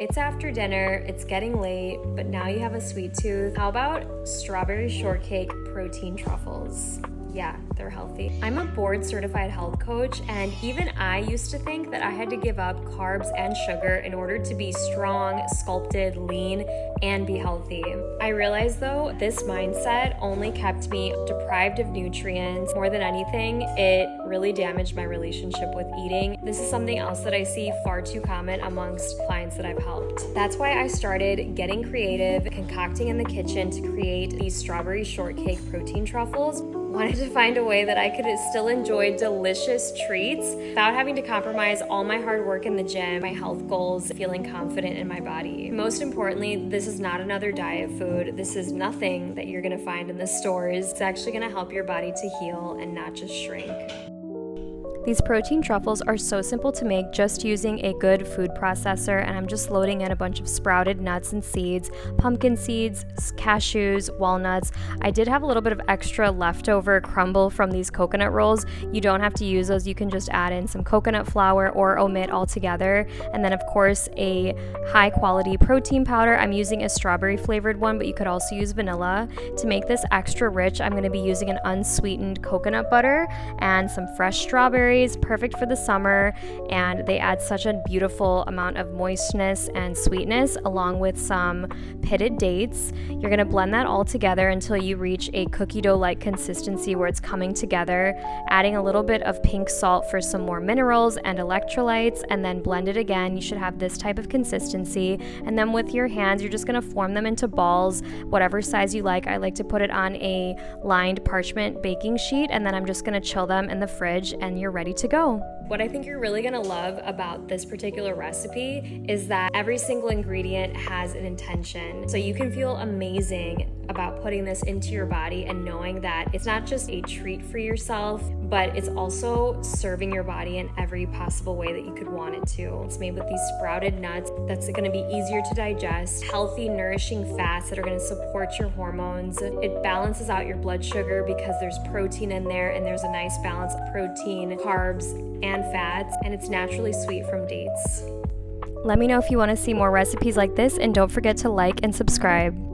It's after dinner, it's getting late, but now you have a sweet tooth. How about strawberry shortcake protein truffles? Yeah, they're healthy. I'm a board certified health coach, and even I used to think that I had to give up carbs and sugar in order to be strong, sculpted, lean, and be healthy. I realized though, this mindset only kept me deprived of nutrients. More than anything, it really damaged my relationship with eating. This is something else that I see far too common amongst clients that I've helped. That's why I started getting creative, concocting in the kitchen to create these strawberry shortcake protein truffles. Wanted to find a way that I could still enjoy delicious treats without having to compromise all my hard work in the gym, my health goals, feeling confident in my body. Most importantly, this is not another diet food. This is nothing that you're gonna find in the stores. It's actually gonna help your body to heal and not just shrink. These protein truffles are so simple to make just using a good food processor, and I'm just loading in a bunch of sprouted nuts and seeds, pumpkin seeds, cashews, walnuts. I did have a little bit of extra leftover crumble from these coconut rolls. You don't have to use those. You can just add in some coconut flour or omit altogether. And then of course a high quality protein powder. I'm using a strawberry flavored one, but you could also use vanilla. To make this extra rich, I'm going to be using an unsweetened coconut butter and some fresh strawberries. Perfect for the summer, and they add such a beautiful amount of moistness and sweetness, along with some pitted dates. You're going to blend that all together until you reach a cookie dough-like consistency where it's coming together, adding a little bit of pink salt for some more minerals and electrolytes, and then blend it again. You should have this type of consistency, and then with your hands you're just going to form them into balls, whatever size you like. I like to put it on a lined parchment baking sheet, and then I'm just going to chill them in the fridge, and you're ready to go. What I think you're really gonna love about this particular recipe is that every single ingredient has an intention. So you can feel amazing about putting this into your body and knowing that it's not just a treat for yourself, but it's also serving your body in every possible way that you could want it to. It's made with these sprouted nuts that's gonna be easier to digest, healthy, nourishing fats that are gonna support your hormones. It balances out your blood sugar because there's protein in there, and there's a nice balance of protein, carbs, and fats, and it's naturally sweet from dates. Let me know if you want to see more recipes like this, and don't forget to like and subscribe.